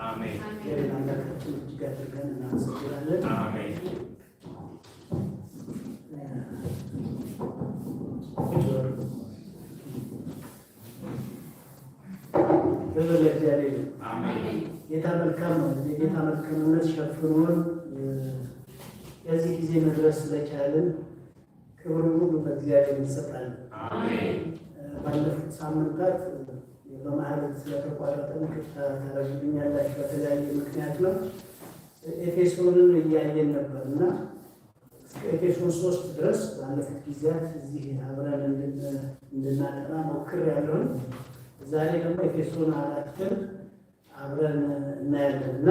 አሜን። አምላካችን እጅግ አድርገን እናመሰግናለን። አሜን። ክብር ለእግዚአብሔር። አሜን። ጌታ መልካም ነው። የጌታ መልካምነት ሸፍኖን የዚህ ጊዜ መድረስ ስለቻልን ክብር ሁሉ በእግዚአብሔር እንሰጣለን። አሜን። ባለፉት ሳምንታት በመሀል ስለተቋረጠ ይቅርታ ታደርጉልኛላችሁ። በተለያየ ምክንያት ነው። ኤፌሶንን እያየን ነበር እና እስከ ኤፌሶን 3 ድረስ ባለፉት ጊዜያት እዚህ አብረን እንድናጠና ሞክሬያለሁ። ዛሬ ደግሞ ኤፌሶን 4ን አብረን እናያለን እና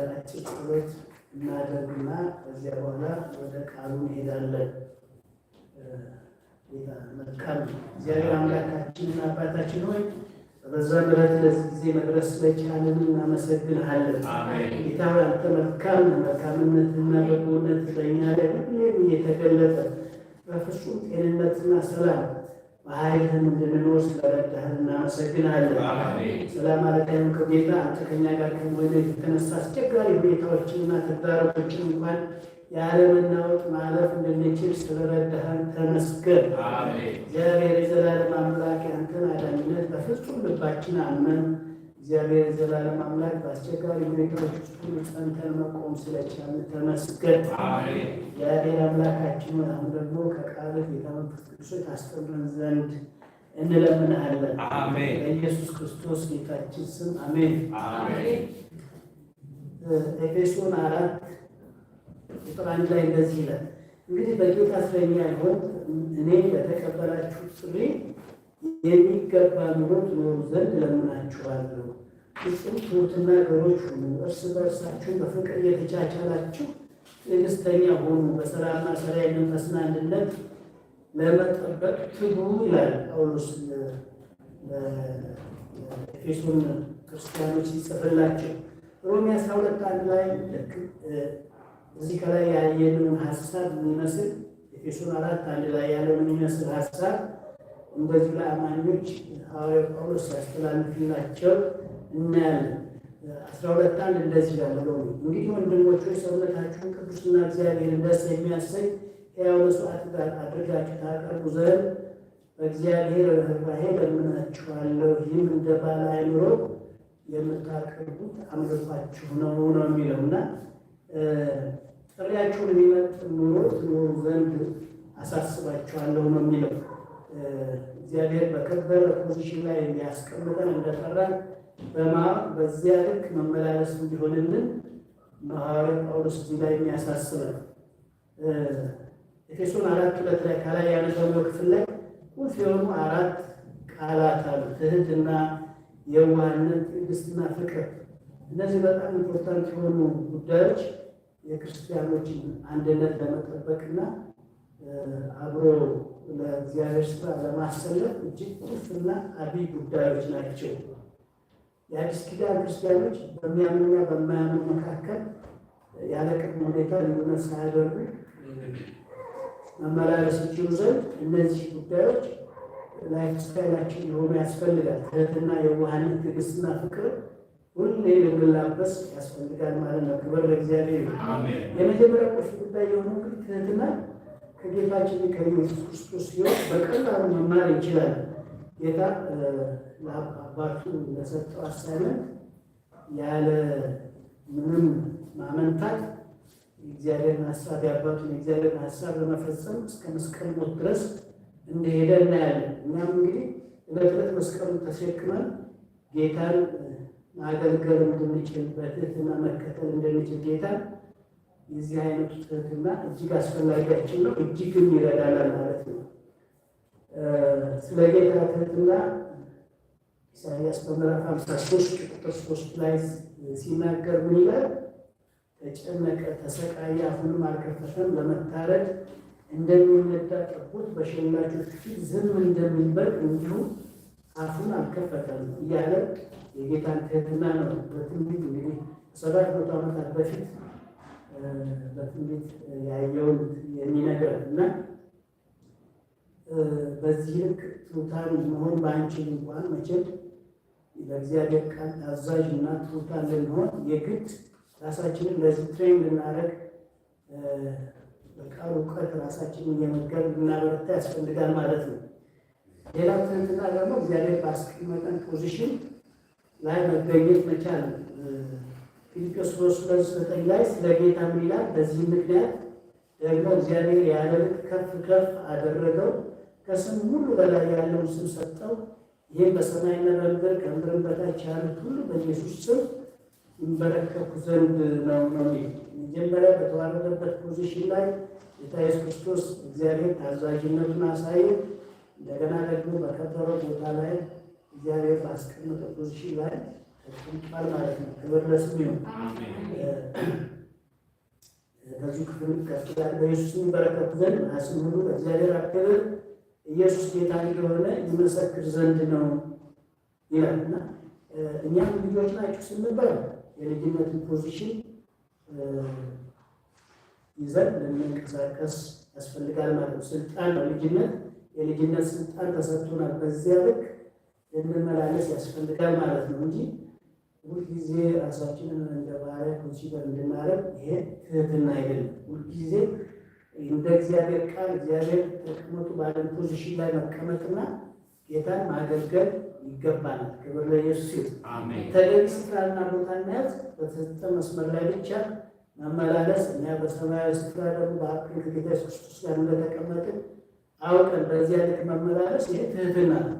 አጭር ጸሎት እናደርግና ከዚያ በኋላ ወደ ቃሉ እንሄዳለን። ጌታ መልካም ነው። እግዚአብሔር አምላካችንና አባታችን ሆይ በዛ ምሕረት ለዚህ ጊዜ መድረስ ስለቻልን እናመሰግንሃለን። ጌታ ሆይ አንተ መልካም ነህ። መልካምነትና በጎነት በእኛ ላይ ሁሌም እየተገለጠ በፍጹም ጤንነትና ሰላም በኃይልህም እንድንኖር ስለረዳህን እናመሰግንሃለን። ሰላም አለቃይም ከጌታ አንተ ከእኛ ጋር ከመሆንህ የተነሳ አስቸጋሪ ሁኔታዎችንና ተግዳሮቶችን እንኳን ያለመናወጥ ማለፍ እንድንችል ስለረዳህን ተመስገን። እግዚአብሔር የዘላለም አምላክ ያንተን አዳኝነት በፍጹም ልባችን አመን። እግዚአብሔር የዘላለም አምላክ በአስቸጋሪ ሁኔታዎች ውስጥ ሁሉ ጸንተን መቆም ስለቻልን ተመስገን። እግዚአብሔር አምላካችን አሁን ደግሞ ከቃልህ ጌታ መንፈስ ቅዱስ ታስተምረን ዘንድ እንለምንሃለን። በኢየሱስ ክርስቶስ ጌታችን ስም አሜን። ኤፌሶን 4 ቁጥር 1 ላይ እንደዚህ ይላል፣ እንግዲህ በጌታ እስረኛ ይሆን እኔ ለተቀበላችሁ ጥሪ የሚገባ ኑሮ ትኖሩ ዘንድ እለምናችኋለሁ። ፍጹም ትሑትና ገሮች ሁኑ፣ እርስ በእርሳችሁ በፍቅር እየተቻቻላችሁ ትዕግስተኛ ሆኑ፣ በሰላምና ሰላም መንፈስና አንድነት ለመጠበቅ ትጉ ይላል ጳውሎስ ለኤፌሶን ክርስቲያኖች ሲጽፍላቸው። ሮሜ 12 ላይ ልክ እዚህ ከላይ ያየነውን ሀሳብ የሚመስል ኤፌሶን 4 ላይ ያለውን የሚመስል ሀሳብ እንደዚህ ለአማኞች ሐዋርያው ጳውሎስ ያስተላልፍላቸው እናያለን። 12 እንደዚህ ያለ ነው፣ እንግዲህ ወንድሞች ሆይ ሰውነታችሁን ቅዱስና እግዚአብሔርን ደስ የሚያሰኝ ሕያው መስዋዕት አድርጋችሁ ታቀርቡ ዘንድ በእግዚአብሔር ርኅራኄ እለምናችኋለሁ። ይህም እንደ ባለ አእምሮ የምታቀርቡት አምልኳችሁ ነው የሚለው እና ጥሪያችሁን የሚመጥን ኑሮ ትኖሩ ዘንድ አሳስባችኋለሁ ነው የሚለው። እግዚአብሔር በከበረ ፖዚሽን ላይ ሊያስቀምጠን እንደጠራን በዚያ ልክ መመላለስ እንዲሆንልን ሐዋርያው ጳውሎስ እዚህ ላይ የሚያሳስበን። ኤፌሶን 4:2 ላይ ከላይ ያነበብነው ክፍል ላይ ቁልፍ የሆኑ 4 ቃላት አሉ። ትህትና፣ የዋህነት፣ ትዕግስትና ፍቅር። እነዚህ በጣም ኢምፖርታንት የሆኑ ጉዳዮች የክርስቲያኖችን አንድነት ለመጠበቅና አብሮ ለእግዚአብሔር ስራ ለማሰለፍ እጅግ ቁልፍና አብይ ጉዳዮች ናቸው። የአዲስ ኪዳን ክርስቲያኖች በሚያምኑና በማያምኑ መካከል ያለ ቅድመ ሁኔታ ልዩነት ሳያደርጉ መመላለስ ይችሉ ዘንድ እነዚህ ጉዳዮች ላይፍ ስታይላችን ሊሆኑ ያስፈልጋል። ትህትና፣ የዋህነት፣ ትዕግስትና ፍቅር ሁሌ ልንላበስ ያስፈልጋል ማለት ነው። ክብር ለእግዚአብሔር። የመጀመሪያ ቁልፍ ጉዳይ የሆነው እንግዲህ ትህትና ከጌታችን ከኢየሱስ ክርስቶስ ሕይወት በቀላሉ መማር እንችላለን። ጌታ ለአባቱ ለሰጠው አሳይመንት ያለ ምንም ማመንታት የእግዚአብሔርን ሀሳብ የአባቱን የእግዚአብሔርን ሀሳብ ለመፈጸም እስከ መስቀል ሞት ድረስ እንደሄደ እናያለን። እኛም እንግዲህ ዕለት ዕለት መስቀሉን ተሸክመን ጌታን ማገልገል እንድንችል በትህትና መከተል እንድንችል ጌታ የዚህ አይነቱ ትህትና እጅግ አስፈላጊያችን ነው፣ እጅግም ይረዳናል ማለት ነው። ስለ ጌታ ትህትና ኢሳይያስ በምዕራፍ 53 ቁጥር 3 ላይ ሲናገር ምን ይላል? ተጨነቀ፣ ተሰቃየ፣ አፉንም አልከፈተም፣ ለመታረድ እንደሚነዳ ጠቦት በሸላቾች ፊት ዝም እንደሚል እንዲሁ አፉን አልከፈተም እያለ የጌታን ትህትና ነው በትንቢት እንግዲህ 700 ዓመታት በፊት በትንቢት ያየውን የሚነግረን እና በዚህ ልክ ትሑታን መሆን ባንችል እንኳን መቼም ለእግዚአብሔር ቃል ታዛዥ እና ትሑታን ልንሆን የግድ ራሳችንን ለዚህ ትሬን ልናደርግ በቃሉ እውቀት ራሳችንን እየመገብ ልናበረታ ያስፈልጋል ማለት ነው። ሌላው ትህትና ደግሞ እግዚአብሔር ባስቀመጠን ፖዚሽን ላይ መገኘት መቻል ነው። ፊልጵስዩስ 3:9 ላይ ስለ ጌታ ምን ይላል? በዚህ ምክንያት ደግሞ እግዚአብሔር ያለ ልክ ከፍ ከፍ አደረገው፣ ከስም ሁሉ በላይ ያለውን ስም ሰጠው። ይህም በሰማይና በምድር ከምድርም በታች ያሉት ሁሉ በኢየሱስ ስም ይንበረከኩ ዘንድ ነው። መጀመሪያ በተዋረደበት ፖዚሽን ላይ ጌታ ኢየሱስ ክርስቶስ እግዚአብሔር ታዛዥነቱን አሳየ። እንደገና ደግሞ በከበረው ቦታ ላይ እግዚአብሔር ባስቀመጠው ፖዚሽን ላይ ተቀምጧል ማለት ነው። ክብር ለስሙ ይሁን። ከዚህ ክፍል ቀጥላል። በኢየሱስ ይንበረከኩ ዘንድ ራስን ሁሉ በእግዚአብሔር አብ ክብር ኢየሱስ ጌታ እንደሆነ ይመሰክር ዘንድ ነው ይላልና እኛም ልጆች ናችሁ ስንባል የልጅነትን ፖዚሽን ይዘን ልንንቀሳቀስ ያስፈልጋል ማለት ነው። ስልጣን ነው ልጅነት፣ የልጅነት ስልጣን ተሰጥቶናል። በዚያ ልክ ልንመላለስ ያስፈልጋል ማለት ነው እንጂ ሁልጊዜ ራሳችንን እንደ ባሪያ ኮንሲደር እንድናደርግ ይሄ ትህትና አይደለም። ሁልጊዜ እንደ እግዚአብሔር ቃል እግዚአብሔር ተቀመጡ ባለን ፖዚሽን ላይ መቀመጥና ጌታን ማገልገል ይገባናል። ክብር ለኢየሱስ ይሁን። ተገቢ ስፍራና ቦታ መያዝ፣ በተሰጠ መስመር ላይ ብቻ መመላለስ፣ እኛ በሰማያዊ ስፍራ ደግሞ በአብ ከጌታ ኢየሱስ ክርስቶስ ጋር እንደተቀመጥን አውቀን በዚያ ልክ መመላለስ ይሄ ትህትና ነው።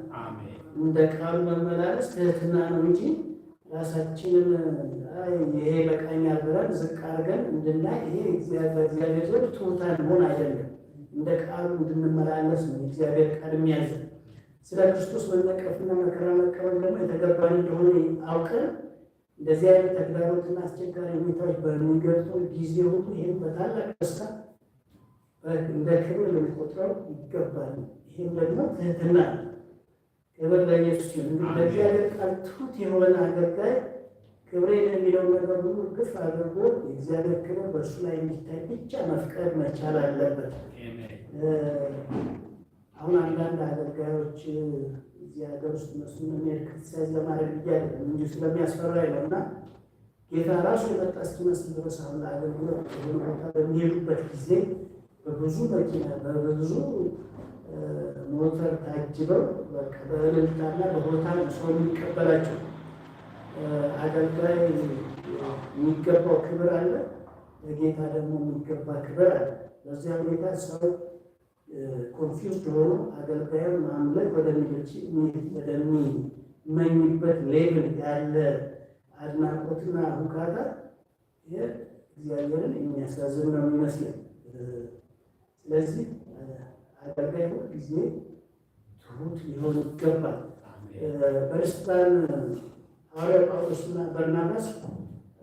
እንደ ቃሉ መመላለስ ትህትና ነው እንጂ ራሳችንን ይሄ በቃኛል ብለን ዝቅ አድርገን እንድናይ ይሄ በእግዚአብሔር ዘንድ ትሑታን መሆን አይደለም። እንደ ቃሉ እንድንመላለስ ነው እግዚአብሔር ቃል የሚያዘን። ስለ ክርስቶስ መነቀፍና መከራ መቀበል ደግሞ የተገባን እንደሆነ አውቀን እንደዚህ አይነት ተግዳሮትና አስቸጋሪ ሁኔታዎች በሚገጥሙ ጊዜ ሁሉ ይህም በታላቅ ደስታ እንደ ክብር ልንቆጥረው ይገባል። ይህም ደግሞ ትህትና ነው። ክብር ለኢየሱስ ይሁን። በእግዚአብሔር ቃል ትሑት የሆነ አገልጋይ ክብሬን የሚለውን ነገር ሁሉ ግፍ አድርጎ የእግዚአብሔር ክብር በእሱ ላይ እንዲታይ ብቻ መፍቀድ መቻል አለበት። አሁን አንዳንድ አገልጋዮች እዚህ ሀገር ውስጥ እነሱን የሚሄድ ክርስቲያን ለማድረግ እያለ እንጂ ስለሚያስፈራኝ ነው እና ጌታ ራሱ የመጣ እስኪመስል ድረስ አሁን ለአገልግሎት የሆነ ቦታ በሚሄዱበት ጊዜ በብዙ መኪና በብዙ ሞተር ታጅበው በእልልታና በቦታ ሰው የሚቀበላቸው አገልጋይ የሚገባው ክብር አለ፣ ለጌታ ደግሞ የሚገባ ክብር አለ። በዚያ ሁኔታ ሰው ኮንፊውዝድ ሆኖ አገልጋዩን ማምለክ ወደሚመኝበት ሌቭል ያለ አድናቆትና ሁካታ እግዚአብሔርን የሚያሳዝን ነው የሚመስለኝ። ስለዚህ አገልጋይ ሁል ጊዜ ትሁት ሊሆን ይገባል። በርስታን ሐዋርያው ጳውሎስና በርናባስ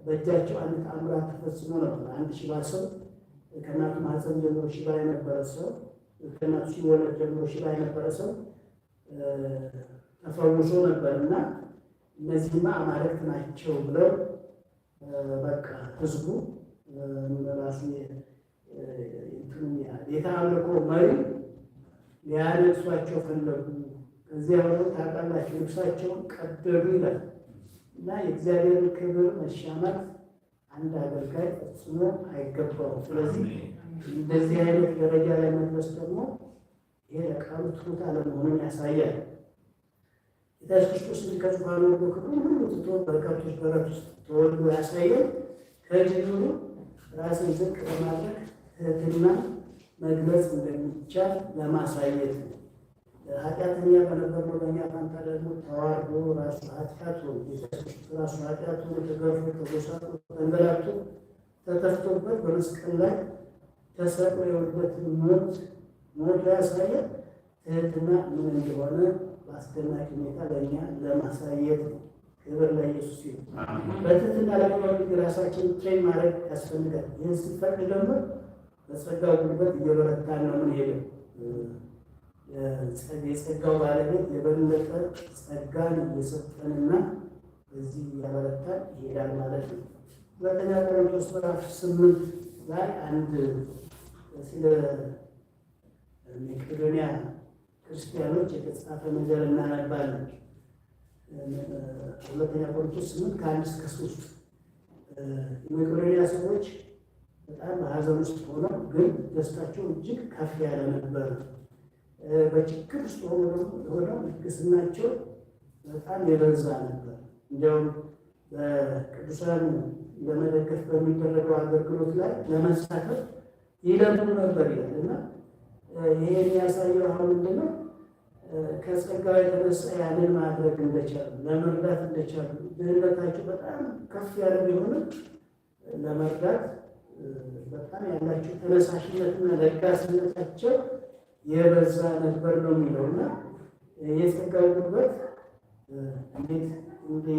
በእጃቸው አንድ ተአምራት ተፈጽሞ ነበር። አንድ ሽባ ሰው ከእናቱ ማኅፀን ጀምሮ ሽባ የነበረ ሰው ከእናቱ ሲወለድ ጀምሮ ሽባ የነበረ ሰው ተፈውሶ ነበር እና እነዚህማ አማልክት ናቸው ብለው በቃ ህዝቡ ራሱ ቤተ አምልኮ መሪ ሊያነግሷቸው ፈለጉ። ከዚያ ሆነው ታውቃላችሁ ልብሳቸውን ቀደዱ ይላል እና የእግዚአብሔርን ክብር መሻማት አንድ አገልጋይ ፈጽሞ አይገባውም። ስለዚህ እንደዚህ አይነት ደረጃ ላይ መድረስ ደግሞ ይሄ ለቃሉ ትሑት አለመሆኑን ያሳያል። ጌታ ኢየሱስ ክርስቶስ ከዙፋኑ ወርዶ ክብሩን ሁሉ ትቶ በከብቶች በረት ውስጥ ተወልዶ ያሳየን ከጅምሩ ራስን ዝቅ በማድረግ ትህትና መግለጽ እንደሚቻል ለማሳየት ነው። ኃጢአተኛ በነበርነው በእኛ ፋንታ ደግሞ ተዋርዶ ራሱ ኃጢአቱ ራሱ ኃጢአቱ ተገርፎ ተጎሳቅሎ ተንገላቶ ተተፍቶበት በመስቀል ላይ ተሰቅሎ የወደቀበትን ሞት ያሳየ ትህትና ምን እንደሆነ በአስደናቂ ሁኔታ ለእኛ ለማሳየት ነው። ክብር ለኢየሱስ ይሁን። በትህትና ለመኖር ራሳችን ትሬን ማድረግ ያስፈልጋል። ይህን ስትፈቅድ ደግሞ በጸጋው ጉልበት እየበረታን ነው የምንሄደው። የጸጋው ባለቤት የበለጠ ጸጋን እየሰጠንና በዚህ እያበረታን ይሄዳል ማለት ነው። ሁለተኛ ቆሮንቶስ ምዕራፍ 8 ላይ አንድ ስለ መቄዶንያ ክርስቲያኖች የተጻፈ ነገር እናነባለን። ሁለተኛ ቆሮንቶስ 8:1-3 የመቄዶንያ ሰዎች በጣም በሀዘን ውስጥ ሆነው ግን ደስታቸው እጅግ ከፍ ያለ ነበር። በችግር ውስጥ ሆነው ልግስናቸው በጣም የበዛ ነበር። እንዲያውም በቅዱሳን ለመደገፍ በሚደረገው አገልግሎት ላይ ለመሳተፍ ይለምኑ ነበር ይላል እና ይሄ የሚያሳየው አሁን ምንድነው? ከጸጋው የተነሳ ያንን ማድረግ እንደቻሉ ለመርዳት እንደቻሉ ድህነታቸው በጣም ከፍ ያለ ቢሆንም ለመርዳት በጣም ያላቸው ተነሳሽነትና ለጋስነታቸው የበዛ ነበር ነው የሚለው እና የጸጋው ጉልበት እንዴት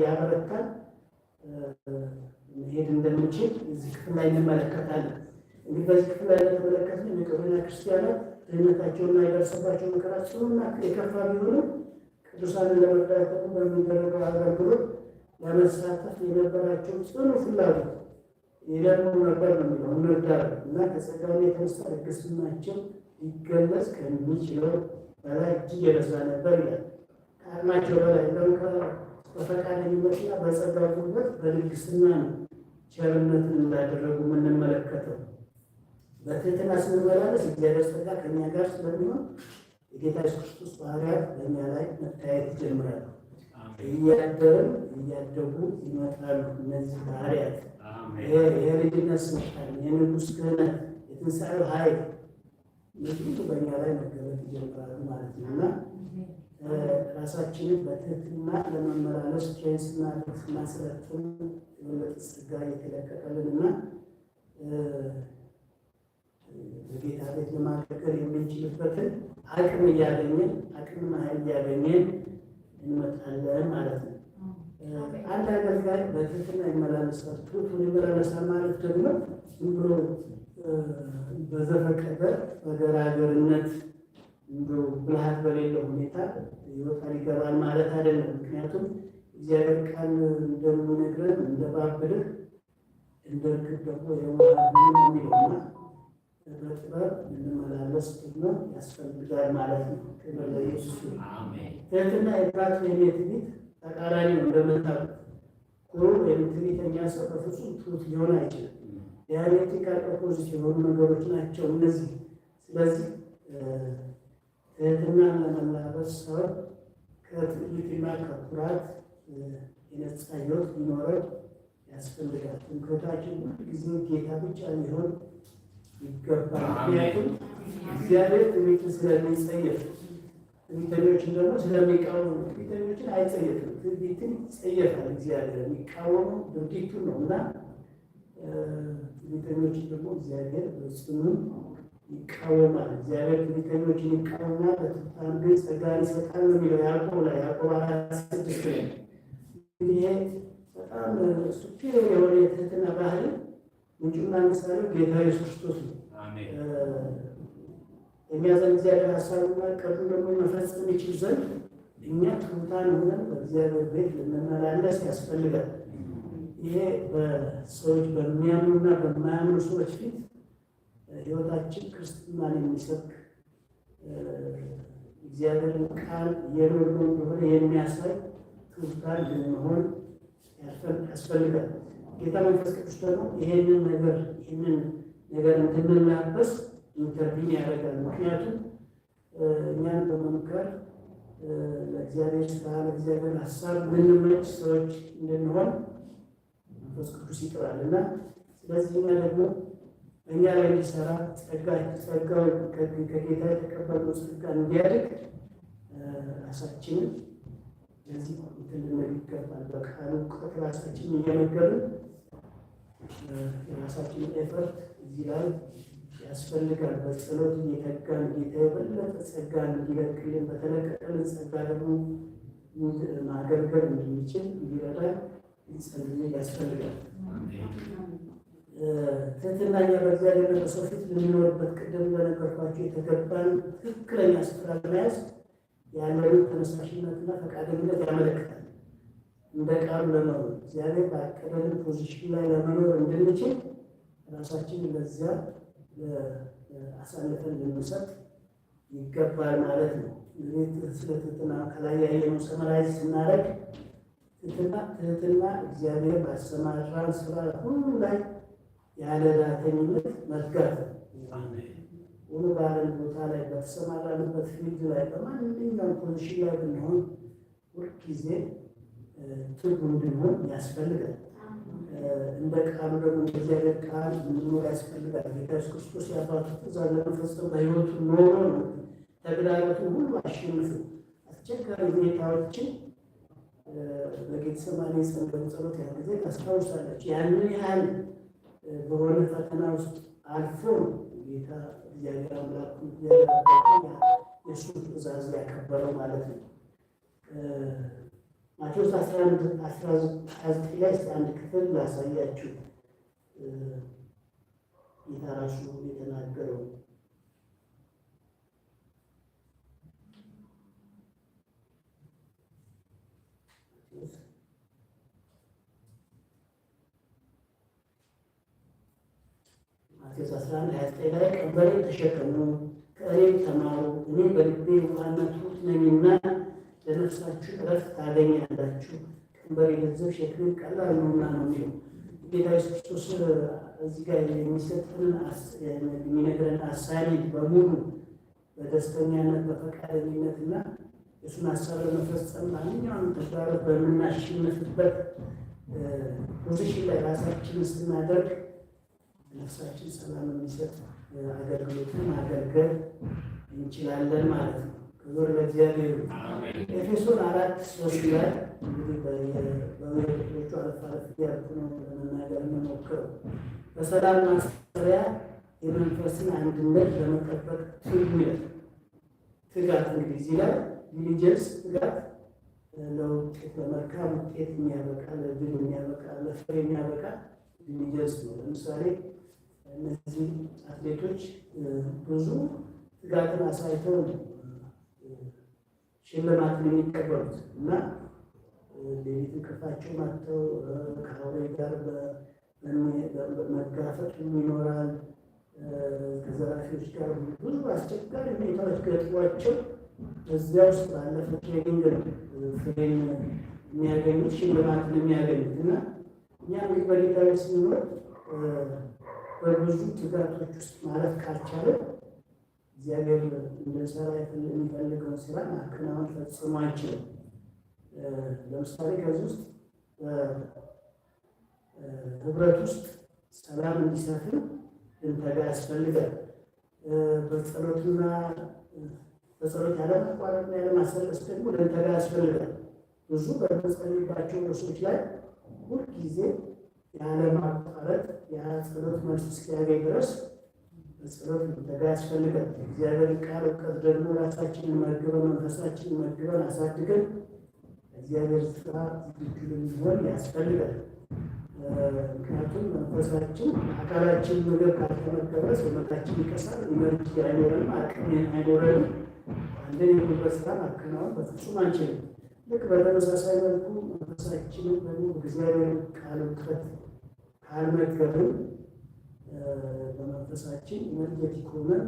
ያበረታል መሄድ እንደምንችል እዚህ ክፍል ላይ እንመለከታለን። እንግዲህ በዚህ ክፍል ላይ የተመለከትን የመቄዶንያ ክርስቲያናት ድህነታቸውና የደረሰባቸው መከራ ጽኑና የከፋ ቢሆንም ቅዱሳንን ለመርዳት በሚደረገው አገልግሎት ለመሳተፍ የነበራቸው ጽኑ ፍላጎት ይለምኑ ነበር ነው የሚለው። እንርዳለን እና ከጸጋው የተነሳ ልግስናቸው ሊገለጽ ከሚችለው በላይ እጅግ የበዛ ነበር ይላል። ከአቅማቸው በላይ በፈቃደኝነትና በጸጋው ጉልበት በልግስና ነው ቸርነትን እንዳደረጉ የምንመለከተው። በትህትና ስንመላለስ እግዚአብሔር ጸጋ ከእኛ ጋር ስለሚሆን የጌታ ኢየሱስ ክርስቶስ ባህርያት በእኛ ላይ መታየት ይጀምራሉ። እያደረም እያደጉ ይመጣሉ። እነዚህ ባህርያት የልጅነት ስልጣን፣ የንጉሥ ክህነት፣ የትንሣኤው ኃይል እነዚህ በእኛ ላይ መገለጥ ይጀምራሉ ማለት ነው እና ራሳችንን በትህትና ለመመላለስ ቼንስና ማስረጥን የበለጠ ጸጋ የተለቀቀልን እና በጌታ ቤት ለማገልገል የምንችልበትን አቅም እያገኘን አቅምና ኃይል እያገኘን እንመጣለን ማለት ነው። አንድ አገልጋይ በትህትና ይመላለሳል። ትሑቱን ይመላለሳል ማለት ደግሞ ዝም ብሎ በዘፈቀደ በገራገርነት እንደው ብልሃት በሌለው ሁኔታ ይወጣል ይገባል ማለት አይደለም። ምክንያቱም እግዚአብሔር ቃል እንደሚነግረን እንደ እባብ ብልህ እንደ ርግብ ደግሞ የዋህ ሁን የሚለውና በጥበብ እንመላለስ ደግሞ ያስፈልጋል ማለት ነው። ክብር ለኢየሱስ ይሁን። ትህትና የፍርሃት ወይም የትዕቢት ተቃራኒ ነው። እንደምታውቁት ኩሩ ወይም ትዕቢተኛ ሰው በፍጹም ትሑት ሊሆን አይችልም። ዲያሌክቲካል ኦፖዚት የሆኑ ነገሮች ናቸው እነዚህ። ስለዚህ ትህትናን ለመላበስ ሰው ከትዕቢትና ከኩራት የነጻ ሕይወት ሊኖረው ያስፈልጋል። ትምክህታችን ሁልጊዜ ጌታ ብቻ ሊሆን ይገባል። ምክንያቱም እግዚአብሔር ትዕቢትን ስለሚጸየፍ፣ ትዕቢተኞችን ደግሞ ስለሚቃወሙ፣ ትዕቢተኞችን አይጸየፍም፣ ትዕቢትን ይጸየፋል። እግዚአብሔር የሚቃወመው ድርጊቱን ነው እና ትዕቢተኞችን ደግሞ እግዚአብሔር በጽኑ ይቃወማል። እግዚአብሔር ትዕቢተኞችን ይቃወማል፣ ለትሑታን ግን ጸጋን ይሰጣል ነው የሚለው ያዕቆብ ላይ ያዕቆብ 4:6 ላይ። ይሄ በጣም ሱፒሪየር የሆነ የትህትና ባህል ምንጩና ምሳሌው ጌታ ኢየሱስ ክርስቶስ ነው። የሚያዘን እግዚአብሔር ሀሳቡና ቀዱ ደግሞ መፈጸም ይችል ዘንድ እኛ ትሑታን ሆነን በእግዚአብሔር ቤት ልንመላለስ ያስፈልጋል። ይሄ በሰዎች በሚያምኑና በማያምኑ ሰዎች ፊት ሕይወታችን ክርስትናን የሚሰብክ እግዚአብሔርን ቃል የኖርነው እንደሆነ የሚያሳይ ትሑታን ልንሆን ያስፈልጋል። ጌታ መንፈስ ቅዱስ ደግሞ ይሄንን ነገር እንድንላበስ ኢንተርቪን ያደርጋል። ምክንያቱም እኛን በመምከር ለእግዚአብሔር ስራ ለእግዚአብሔር ሀሳብ ምንመች ሰዎች እንድንሆን መንፈስ ቅዱስ ይጥራል እና ስለዚህ እኛ ደግሞ እኛ ላይ እንዲሰራ ጸጋው ከጌታ የተቀበልነው ጸጋ እንዲያድግ ራሳችንን ለዚህ ልንል ይገባል። በቃሉ እውቀት ራሳችንን እየመገብን የራሳችንን ኤፈርት እዚህ ላይ ያስፈልጋል። በጸሎት እየተጋን ጌታ የበለጠ ጸጋን እንዲለቅልን በተለቀቀልን ጸጋ ደግሞ ማገልገል እንድንችል እንዲረዳን ሊጸልይ ያስፈልጋል። ትህትና እኛ በእግዚአብሔር በሰው ፊት ልንኖርበት ቅድም እንደነገርኳቸው የተገባን ትክክለኛ ስፍራ ለመያዝ ያለንን ተነሳሽነትና ፈቃደኝነት ያመለክታል። እንደ ቃሉ ለመኖር እግዚአብሔር ባቀደልን ፖዚሽን ላይ ለመኖር እንድንችል ራሳችንን ለዚያ አሳልፈን ልንሰጥ ይገባል ማለት ነው። ስለ ትህትና ከላይ ያየነው ሰመራይዝ ስናደርግ ትህትና እግዚአብሔር ባሰማራን ስራ ሁሉ ላይ ያለ ዳተኝነት መትጋት ሁሉ ባለን ቦታ ላይ በተሰማራንበት ፊልድ ላይ በማንኛውም ፖዚሽን ላይ ብንሆን ሁልጊዜ ትጉ እንድንሆን ያስፈልጋል። እንደ ቃሉ ደግሞ እግዚአብሔር ቃል እንድንኖር ያስፈልጋል። ጌታ ኢየሱስ ክርስቶስ የአባቱ ትእዛዝ ለመፈጸም በሕይወቱ ኖሮ ነው ተግዳሮቱን ሁሉ አሸንፎ አስቸጋሪ ሁኔታዎችን በጌተሰማኒ የጸለየው ጸሎት ያን ጊዜ ታስታውሳላችሁ። ያንን ያህል በሆነ ፈተና ውስጥ አልፎ ጌታ እግዚአብሔር አምላክ የእሱን ትእዛዝ ያከበረው ማለት ነው። ማቴዎስ 11:29 ላይ አንድ ክፍል ላሳያችሁ። ጌታ ራሱ የተናገረው ማቴዎስ 11:29 ላይ ቀንበሬን ተሸከሙ ከእኔም ተማሩ እኔ በልቤ የዋህና ትሑት ነኝና ለነፍሳችሁ ዕረፍት ታገኛላችሁ፣ ቀንበሬ ለዘብ ሸክሜም ቀላል ነውና ነው የሚለው። ጌታ ኢየሱስ ክርስቶስ እዚህ ጋር የሚሰጥንን የሚነግረን አሳይመንት በሙሉ በደስተኛነት በፈቃደኝነትና የእሱን ሀሳብ ለመፈጸም ማንኛውንም ተግዳሮት በምናሸንፍበት ፖዚሽን ላይ ራሳችንን ስናደርግ ነፍሳችን ሰላም የሚሰጥ አገልግሎትን ማገልገል እንችላለን ማለት ነው። ክብር ለእግዚአብሔር። ኤፌሶን 4:3 ላይ እንግዲህ በወሬቶቹ አለፍ አለፍ እያልኩ ነው ለመናገር የምሞክረው። በሰላም ማሰሪያ የመንፈስን አንድነት ለመጠበቅ ትጉ ይላል። ትጋት እንግዲህ እዚህ ላይ ዲሊጀንስ ትጋት ለውጤት ለመልካም ውጤት የሚያበቃ ለድል የሚያበቃ ለፍሬ የሚያበቃ ዲሊጀንስ ነው። ለምሳሌ እነዚህ አትሌቶች ብዙ ትጋትን አሳይተው ሽልማትን የሚቀበሉት እና ሌሊት እንቅልፋቸው ማጥተው ከአውሬ ጋር መጋፈጥ ይኖራል። ከዘራፊዎች ጋር ብዙ አስቸጋሪ ሁኔታዎች ገጥሟቸው በዚያ ውስጥ ባለፈ ትሬኒንግ ፍሬን የሚያገኙት ሽልማትን የሚያገኙት እና እኛ እንግዲህ በጌታ ቤት ስንኖር በብዙ ትጋቶች ውስጥ ማለፍ ካልቻለ እግዚአብሔር እንድንሰራ የሚፈልገውን ስራ ማከናወን ፈጽሞ አይችልም። ለምሳሌ ከዚህ ውስጥ ህብረት ውስጥ ሰላም እንዲሰፍን ልንተጋ ያስፈልጋል። በጸሎት ያለማቋረጥና ያለማሰለስ ደግሞ ልንተጋ ያስፈልጋል። ብዙ በምንጸልይባቸው ርዕሶች ላይ ሁልጊዜ ያለማቋረጥ የጸሎት መልስ እስኪያገኝ ድረስ በጸሎት ልንተጋ ያስፈልጋል። እግዚአብሔር ቃል እውቀት ደግሞ ራሳችንን መግበን መንፈሳችንን መግበን አሳድገን እግዚአብሔር ስራ ዝግጁ ልንሆን ያስፈልጋል። ምክንያቱም መንፈሳችን አካላችን ምግብ ካልተመገበ ሰውነታችን ይከሳል፣ ኢነርጂ አይኖረንም፣ አቅም አይኖረንም። አንድን የጉልበት ስራ ማከናወን በፍጹም አንችልም። ልክ በተመሳሳይ መልኩ መንፈሳችንን ደግሞ እግዚአብሔር ቃል እውቀት ካልመገብን በመንፈሳችን ኢነርጄቲክ ሆነን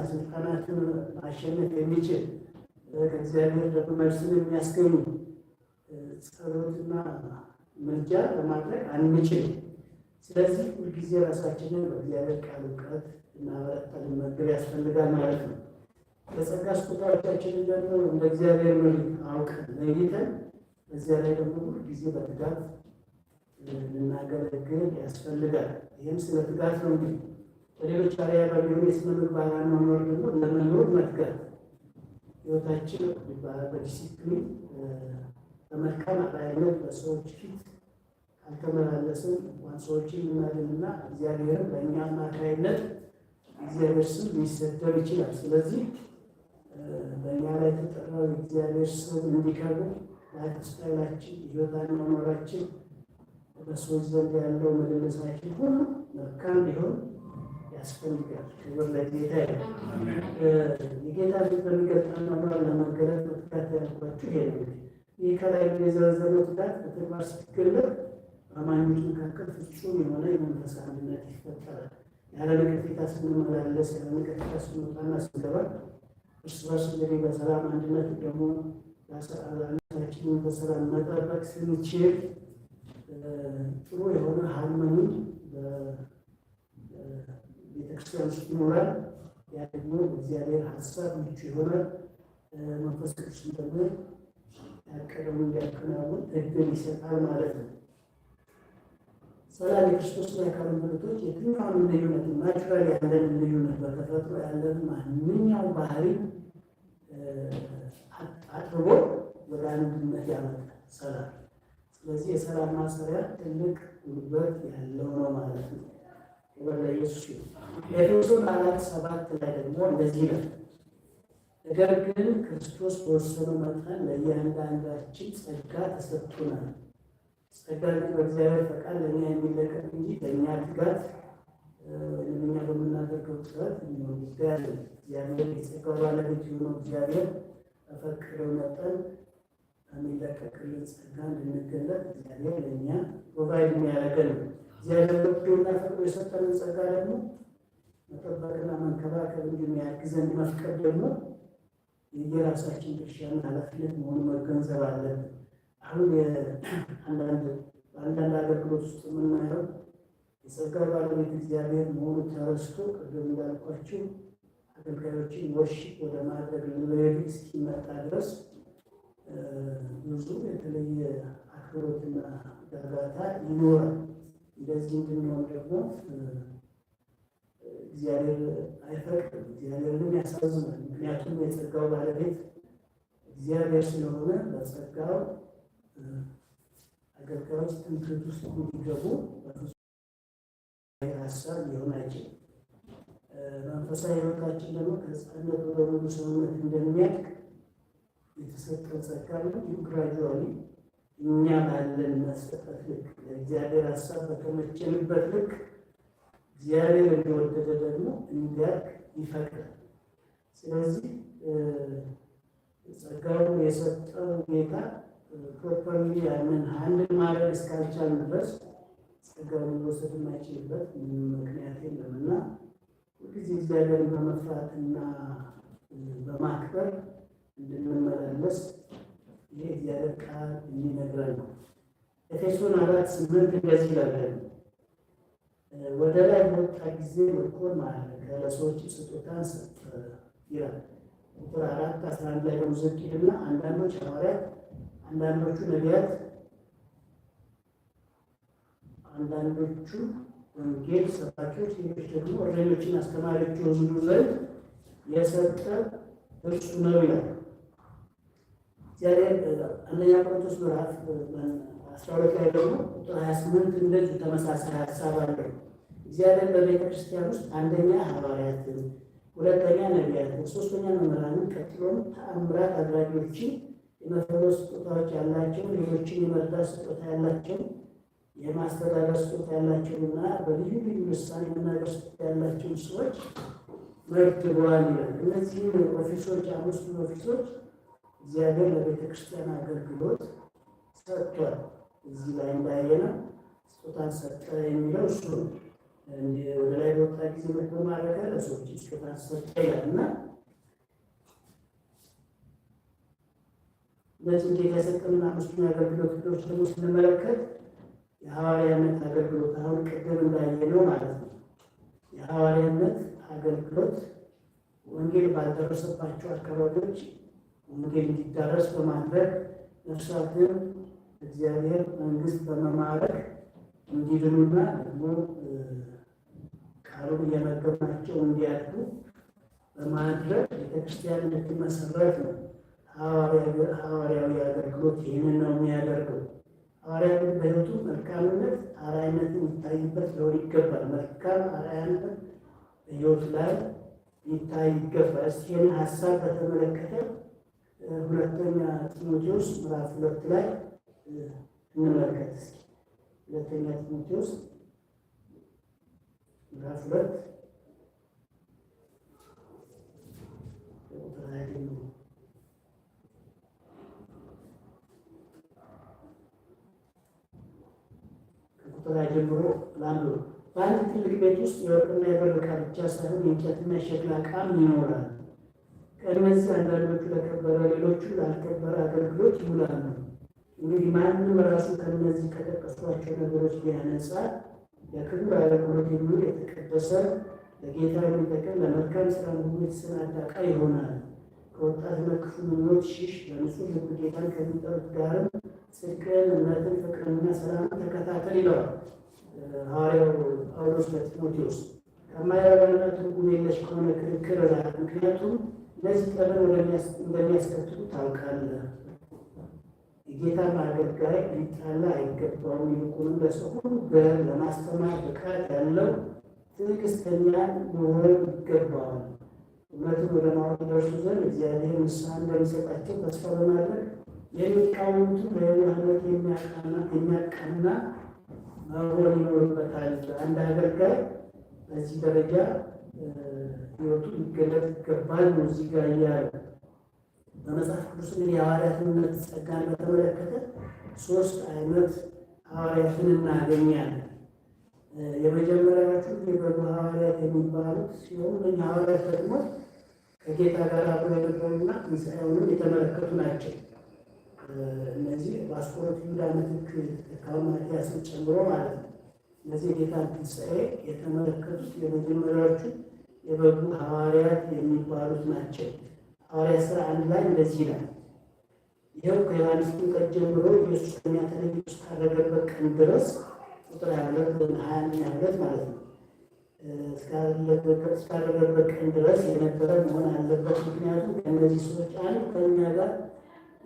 ስልጣናትን ማሸነፍ የሚችል ከእግዚአብሔር ደግሞ መልስን የሚያስገኙ ጸሎትና ምልጃ ለማድረግ አንችልም። ስለዚህ ሁልጊዜ ራሳችንን በእግዚአብሔር ቃል እውቀት እናበረታ ልንመግብ ያስፈልጋል ማለት ነው። በጸጋ ስጦታዎቻችንን ደግሞ እንደ እግዚአብሔር መልክ አውቀን ለይተን በዚያ ላይ ደግሞ ሁልጊዜ በትጋት ልናገለግል ያስፈልጋል። ይህም ስለ ትጋት ነው። እንግዲህ በሌሎች አርአያ በሚሆኑ የስነ ምግባር አኗኗር ደግሞ ለመኖር መትጋት ሕይወታችን በዲሲፕሊን በመልካም አርአያነት በሰዎች ፊት ካልተመላለስን እንኳን ሰዎችን ልናድንና እግዚአብሔርን በእኛ አማካይነት እግዚአብሔር ስም ሊሰደብ ይችላል። ስለዚህ በእኛ ላይ የተጠራው እግዚአብሔር ስም እንዲከብር ላይፍ ስታይላችን፣ ሕይወት አኗኗራችን፣ በሰዎች ዘንድ ያለው መደረሳችን ሁሉ መልካም ሊሆን ያስፈልጋል። ክብር ለጌታ ይሁን። የጌታ ፊት በሚገልጥ አኗኗር ለመገለጥ መትጋት ያልኳችሁ ይሄ ነው። ይህ ከላይ የዘረዘረው ትጋት በተግባር ስትገለጥ በአማኞች መካከል ፍጹም የሆነ የመንፈስ አንድነት ይፈጠራል። ያለ ነቀፌታ ስንመላለስ፣ ያለ ነቀፌታ ስንወጣና ስንገባ እርስ በርስ እንግዲህ በሰላም አንድነት ደግሞ ራሳችንን በሰላም መጠበቅ ስንችል ጥሩ የሆነ ሃርመኒ በቤተክርስቲያን ውስጥ ይኖራል። ያ ደግሞ በእግዚአብሔር ሀሳብ ምቹ ይሆናል። መንፈስ ቅዱስ ደግሞ ያቀደውን እንዲያከናውን እድል ይሰጣል ማለት ነው። ሰላም የክርስቶስ የአካል ብልቶች የትኛውን ልዩነት ናቹራል ያለን ልዩነት በተፈጥሮ ያለን ማንኛውም ባህሪ አጥርቦ ወደ አንድነት ያመጣል ሰላም። ስለዚህ የሰላም ማሰሪያ ትልቅ ውበት ያለው ነው ማለት ነው። ወደ ኢየሱስ ኤፌሶን 4:7 ላይ ደግሞ እንደዚህ ነው፣ ነገር ግን ክርስቶስ በወሰነው መጠን ለእያንዳንዳችን ጸጋ ተሰጥቶናል። ጸጋ በእግዚአብሔር ፈቃድ ለእኛ የሚለቀቅ እንጂ ለእኛ ትጋት ወይም እኛ በምናደርገው ጥረት የሚሆን ጉዳይ አለ። እግዚአብሔር የጸጋው ባለቤት የሆነው እግዚአብሔር በፈቀደው መጠን የሚለቀቅልን ጸጋ እንድንገለጥ እግዚአብሔር ለእኛ ፕሮቫይድ የሚያደርገን ነው። እግዚአብሔር ወዶና ፈቅዶ የሰጠንን ጸጋ ደግሞ መጠበቅና መንከባከብ እንደሚያግዘን መፍቀድ ደግሞ የየራሳችን ድርሻና ኃላፊነት መሆኑን መገንዘብ አለብን። አሁን በአንዳንድ አገልግሎት ውስጥ የምናየው የጸጋው ባለቤት እግዚአብሔር መሆኑ ተረስቶ ቅድም እንዳልኳችሁ አገልጋዮችን ወርሺፕ ወደ ማድረግ ሌቭል እስኪመጣ ድረስ ብዙ የተለየ አክብሮትና ጋጋታ ይኖራል። እንደዚህ እንድንሆን ደግሞ እግዚአብሔር አይፈቅድም። እግዚአብሔርንም ያሳዝናል። ምክንያቱም የጸጋው ባለቤት እግዚአብሔር ስለሆነ በጸጋው አገልጋዮች ትምክህት ውስጥ እንዲገቡ ሀሳብ ሊሆን አይችልም። መንፈሳዊ ሕይወታችን ደግሞ ከሕፃንነት ወደ ሙሉ ሰውነት እንደሚያድግ የተሰጠን ጸጋ ነው። ግራጁዋሊ እኛ ባለን መሰጠት ልክ ለእግዚአብሔር ሀሳብ በተመቸንበት ልክ እግዚአብሔር እንደወደደ ደግሞ እንዲያድግ ይፈቅዳል። ስለዚህ ጸጋውን የሰጠው ጌታ ፕሮፐርሊ ያንን አንድን ማድረግ እስካልቻልን ድረስ ጸጋውን ሊወሰድ የማይችልበት ምክንያት የለምና ሁልጊዜ እግዚአብሔርን በመፍራትና በማክበር እንድንመላለስ ይህ እግዚአብሔር ቃል የሚነግረን ነው። ኤፌሶን 4:8 እንደዚህ ይላል፣ ወደ ላይ በወጣ ጊዜ ምርኮን ማረከ፣ ለሰዎች ስጦታን ሰጠ ይላል። ቁጥር 4:11 ላይ ደግሞ ዝቅ ይልና አንዳንዶች ሐዋርያት፣ አንዳንዶቹ ነቢያት፣ አንዳንዶቹ ወንጌል ሰባኪዎች፣ ሌሎች ደግሞ እረኞችና አስተማሪዎች ይሆኑ ዘንድ የሰጠ እርሱ ነው ይላል። እግዚአብሔር አንደኛ ቆሮንቶስ ምዕራፍ 12 ላይ ደግሞ ቁጥር 28 እንደዚህ ተመሳሳይ ሀሳብ አለው። እግዚአብሔር በቤተ ክርስቲያን ውስጥ አንደኛ ሐዋርያትን፣ ሁለተኛ ነቢያትን፣ ሶስተኛ መምህራንን፣ ቀጥሎም ተአምራት አድራጊዎችን፣ የመፈወስ ስጦታዎች ያላቸው፣ ሌሎችን የመርዳት ስጦታ ያላቸው፣ የማስተዳደር ስጦታ ያላቸውና በልዩ ልዩ ልሳን የመናገር ስጦታ ያላቸውን ሰዎች መድቧል ይላል። እነዚህም ኦፊሶች፣ አምስቱ ኦፊሶች እግዚአብሔር ለቤተ ክርስቲያን አገልግሎት ሰጥቷል። እዚህ ላይ እንዳየነው ስጦታን ሰጠ የሚለው እሱ ነው። ወደ ላይ በወጣ ጊዜ ምርኮን ማረከ፣ ለሰዎች ስጦታን ሰጠ ይላል እና እነዚህ ጌታ የሰጠንን አምስቱን የአገልግሎት ክፍሎች ደግሞ ስንመለከት የሐዋርያነት አገልግሎት አሁን ቅድም እንዳየነው ማለት ነው። የሐዋርያነት አገልግሎት ወንጌል ባልደረሰባቸው አካባቢዎች ወንጌል እንዲዳረስ በማድረግ ነፍሳትን እግዚአብሔር መንግስት በመማረክ እንዲድኑና ደግሞ ቃሉን እየመገባቸው እንዲያድጉ በማድረግ ቤተክርስቲያን እንድትመሰረት ነው። ሐዋርያዊ አገልግሎት ይህንን ነው የሚያደርገው። ሐዋርያዊ በሕይወቱ መልካምነት አርአያነትን ይታይበት ሊሆን ይገባል። መልካም አርአያነት በሕይወቱ ላይ ይታይ ይገባል። እስኪ ይህን ሀሳብ በተመለከተ ሁለተኛ ጢሞቴዎስ ምዕራፍ 2 ላይ እንመልከት። እስኪ ሁለተኛ ጢሞቴዎስ ምዕራፍ 2 ከቁጥር ጀምሮ ላንዱ በአንድ ትልቅ ቤት ውስጥ የወርቅና የብር ዕቃ ብቻ ሳይሆን የእንጨትና የሸክላ ዕቃም ይኖራል። ከእነዚህ አንዳንዶቹ ለከበረ ሌሎቹ ላልከበረ አገልግሎት ይውላሉ። እንግዲህ ማንም ራሱ ከእነዚህ ከጠቀሷቸው ነገሮች ቢያነጻ ለክብር አገልግሎት የሚውል የተቀደሰ ለጌታ የሚጠቅም ለመልካም ስራ ሁሉ የተሰናዳ ዕቃ ይሆናል። ከወጣትነት ክፉ ምኞት ሽሽ፣ በንጹህ ልብ ጌታን ከሚጠሩት ጋርም ጽድቅን፣ እምነትን፣ ፍቅርንና ሰላምን ተከታተል ይለዋል ሐዋርያው ጳውሎስ ለጢሞቴዎስ። ከማይረባና ትርጉም የለሽ ከሆነ ክርክር ራቅ፣ ምክንያቱም እነዚህ ጠብን እንደሚያስከትሉ ታውቃለህ። የጌታን አገልጋይ ሊጣላ አይገባውም፣ ይልቁንም ለሰው ሁሉ ለማስተማር ብቃት ያለው ትዕግስተኛ መሆን ይገባዋል። እውነትን ወደ ማወቅ ደርሱ ዘንድ እግዚአብሔር ንስሐ እንደሚሰጣቸው ተስፋ በማድረግ የሚቃወሙትን ለየዋህነት የሚያቃና መሆን ይኖርበታል። አንድ አገልጋይ በዚህ ደረጃ ሕይወቱ ሊገለጥ ይገባል ነው እዚህ ጋር እያለ በመጽሐፍ ቅዱስ እንግዲህ የሐዋርያትነት ጸጋን በተመለከተ 3 አይነት ሐዋርያትን እናገኛለን። የመጀመሪያዎቹ የበጉ ሐዋርያት የሚባሉት ሲሆኑ እነዚህ ሐዋርያት ደግሞ ከጌታ ጋር አብረው የነበሩና ትንሣኤውንም የተመለከቱ ናቸው። እነዚህ በአስቆሮቱ ይሁዳ ምትክ የተተካውን ማትያስን ጨምሮ ማለት ነው። እነዚህ የጌታን ትንሣኤ የተመለከቱት የመጀመሪያዎቹ የበጉ ሐዋርያት የሚባሉት ናቸው። ሐዋርያት ሥራ 1 ላይ እንደዚህ ይላል። ይኸው ከዮሐንስ ጥምቀት ጀምሮ ኢየሱስ ከእኛ ተለይቶ እስካረገበት ቀን ድረስ ቁጥር 22 ማለት ነው እስካረገበት ቀን ድረስ የነበረ መሆን አለበት። ምክንያቱም ከእነዚህ ሰዎች አንዱ ከእኛ ጋር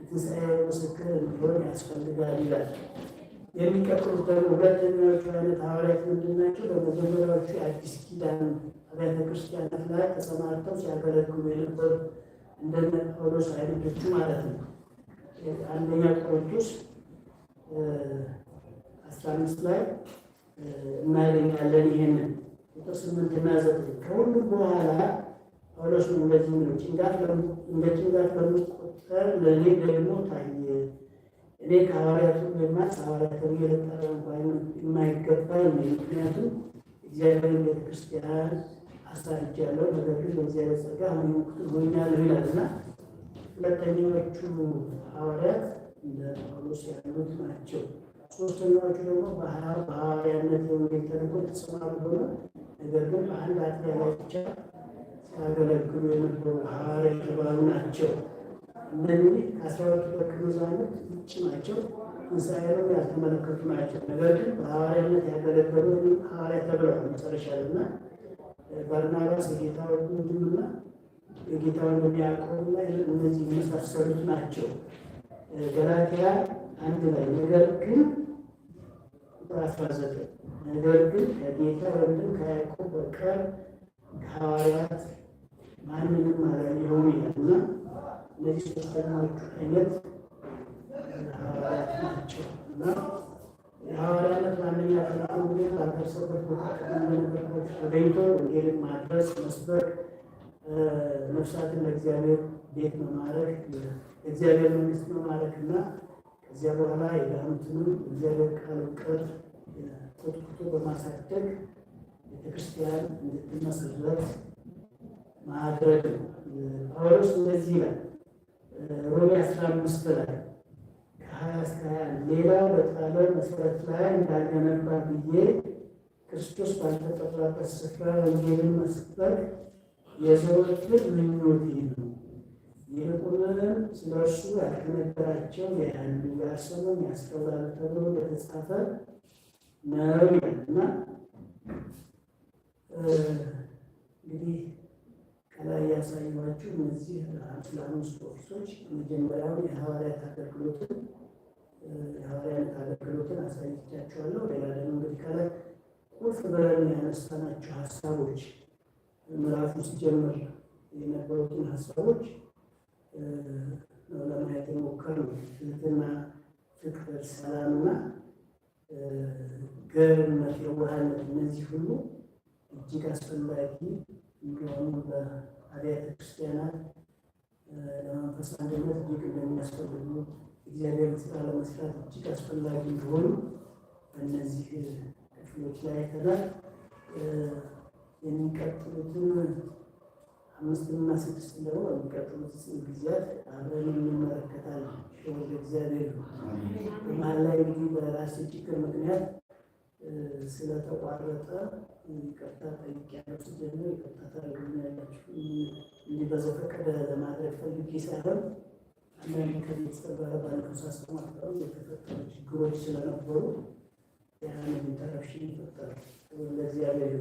የትንሣኤ ምስክር እንዲሆን ያስፈልጋል ይላል። የሚቀጥሉት ደግሞ ሁለተኛዎቹ አይነት ሐዋርያት ምንድን ናቸው? በመጀመሪያዎቹ የአዲስ ኪዳን አብያተ ክርስቲያናት ላይ ተሰማርተው ሲያገለግሉ የነበሩ እንደነ ጳውሎስ አይነቶቹ ማለት ነው። አንደኛ ቆሮንቶስ 15 ላይ እናገኛለን ይሄንን ቁጥር 8 እና 9 ከሁሉም በኋላ ጳውሎስ ነው እንደዚህ ነው፣ እንደ ጭንጋፍ በሚቆጠር ለእኔ ደግሞ ታየ። እኔ ከሐዋርያቱ በማት ሐዋርያት ተብዬ ልጠራ እንኳን የማይገባኝ ነው፣ ምክንያቱም እግዚአብሔርን ቤተክርስቲያን አሳድጃለሁ፣ ነገር ግን በእግዚአብሔር ጸጋ አሁን ሆኛለሁ ይላል እና ሁለተኛዎቹ ሐዋርያት እንደ ጳውሎስ ያሉት ናቸው። ሶስተኛዎቹ ደግሞ በሐዋርያነት የወንጌል ተልእኮ የተሰማሩ ሆነ ነገር ግን በአንድ አጥቢያ ላይ ብቻ ሲያገለግሉ የነበሩ ሐዋርያ የተባሉ ናቸው። እነዚህ ከ12 ደቀ መዛሙርት ውጭ ናቸው፣ ትንሣኤውን ያልተመለከቱ ናቸው። ነገር ግን በሐዋርያነት ያገለገሉ ሐዋርያ ተብለዋል። መጨረሻ እና በርናባስ የጌታ ወንድምና የጌታ ወንድም ያዕቆብና እነዚህ የመሳሰሉት ናቸው። ገላትያ 1 ላይ ነገር ግን ቁጥር 19 ነገር ግን ከጌታ ወንድም ከያዕቆብ በቀር ከሐዋርያት ማንንም አላየሁም ይላልና እነዚህ ሶስተኛዎቹ አይነት ሐዋርያት ናቸው እና የሐዋርያነት ዋነኛ ተልእኮ ባልደረሰበት ቦታ እንደነበረበት ተገኝቶ ወንጌልን ማድረስ፣ መስበክ፣ ነፍሳትን ለእግዚአብሔር ቤት መማረክ፣ ለእግዚአብሔር መንግስት መማረክ እና ከዚያ በኋላ የዳኑትንም እግዚአብሔር ቃል እውቀት ኮትኩቶ በማሳደግ ቤተክርስቲያን እንድትመሰረት ማድረግ ነው። ጳውሎስ እንደዚህ ይላል ሮሜ 15 ላይ ከ20 እስከ 21 ሌላ በጣለ መሰረት ላይ እንዳልገነባ ብዬ ክርስቶስ ባልተጠራበት ስፍራ ወንጌልን መስበክ የዘወትር ምኞቴ ነው። ይልቁንም ስለ እርሱ ያልተነገራቸው ያያሉ፣ ያልሰሙም ያስተውላሉ ተብሎ በተጻፈ ነው ይላልና እንግዲህ ከላይ ያሳየኋችሁ እነዚህ 15 ኦፊሶች የመጀመሪያውን የሐዋርያት አገልግሎትን አሳይቻችኋለሁ። ሌላ ደግሞ እንግዲህ ከላይ ቁልፍ ብለን ያነሳናቸው ሀሳቦች ምዕራፍ ውስጥ ጀምር የነበሩትን ሀሳቦች ለማየት የሞከርነው ትህትና፣ ፍቅር፣ ሰላምና ገርነት፣ የዋህነት እነዚህ ሁሉ እጅግ አስፈላጊ እንደሆኑ በአብያተ ክርስቲያናት ለመንፈስ አንድነት እጅግ እንደሚያስፈልጉ እግዚአብሔር ስራ ለመስራት እጅግ አስፈላጊ እንደሆኑ በእነዚህ ክፍሎች ላይ አይተናል። የሚቀጥሉትን 5 እና 6 ደግሞ የሚቀጥሉት ጊዜያት አብረን እንመለከታለን። ወደ እግዚአብሔር በመሀል ላይ እንግዲህ በራሴ ችግር ምክንያት ስለተቋረጠ ይቅርታ ጠይቄያለሁ። ሲጀምር ይቅርታ ታደርጉልኛላችሁ። እንዲህ በዘፈቀደ ለማድረግ ፈልጌ ሳይሆን አንዳንድ ከቤተሰብ ጋር ባለፈው ሳስተማክረው የተፈጠሩ ችግሮች ስለነበሩ ያን ኢንተረፕሽን ይፈጠራል። ለእግዚአብሔር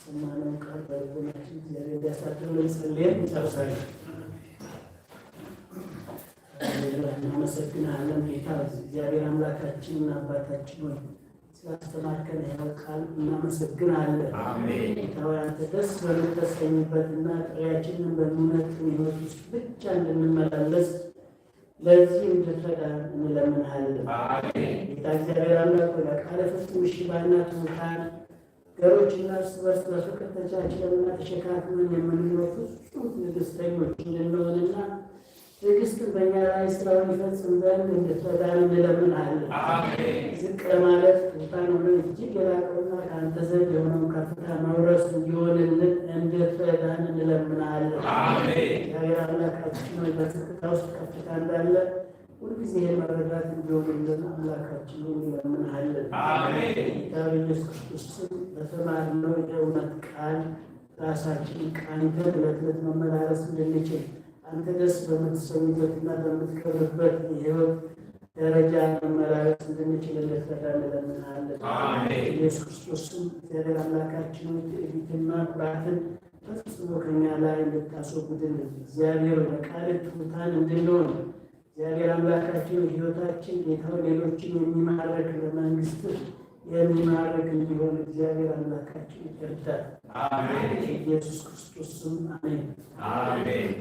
ሰማነውን ቃል በልቦናችን እግዚአብሔር ሊያሳድርልን ጸልየን እንጨርሳለን። እናመሰግናለን ጌታ እግዚአብሔር አምላካችንና አባታችን ሆይ ስላስተማርከን ያው ቃል እናመሰግናለን። ጌታ ሆይ አንተ ደስ በምትሰኝበትና ጥሪያችንን በሚመጥን ሕይወት ውስጥ ብቻ እንድንመላለስ ለዚህ እንድትረዳን እንለምንሃለን። ጌታ እግዚአብሔር አምላክ ሆይ ለቃለ ፍጹም እሺ ባይና ትሑታን ገሮችና እርስ በርስ በፍቅር ተቻችለንና ተሸካክመን የምንኖር ፍጹም ትዕግስተኞች እንድንሆንና ትዕግስትን በእኛ ላይ ስራውን ይፈጽም ዘንድ እንድትረዳን እንለምንሃለን። ዝቅ ለማለት ትሑታን ሆነን እጅግ የላቀውና ከአንተ ዘንድ የሆነውን ከፍታ መውረስ እንዲሆንልን እንድትረዳን እንለምንሃለን። እግዚአብሔር አምላካችን ሆይ በዝቅታ ውስጥ ከፍታ እንዳለ ሁልጊዜ መረዳት እንዲሆንልን አምላካችን እንለምንሃለን። ጌታ ኢየሱስ ክርስቶስን በተማርነው የእውነት ቃል ራሳችንን ቃኝተን ዕለት ዕለት መመላለስ እንድንችል አንተ ደስ በምትሰኝበትና በምትከብርበት የሕይወት ደረጃ መመላለስ እንድንችል እንድትረዳን እንለምንሃለን። ኢየሱስ ክርስቶስን እግዚአብሔር አምላካችን ትዕቢትና ኩራትን ፈጽሞ ከእኛ ላይ እንድታስወግድልን እግዚአብሔር በቃልህ ትሑታን እንድንሆን እግዚአብሔር አምላካችን ሕይወታችን ጌታው ሌሎችን የሚማርክ ለመንግስትህ የሚማርክ እንዲሆን እግዚአብሔር አምላካችን ይርዳል። ኢየሱስ ክርስቶስ ስም አሜን።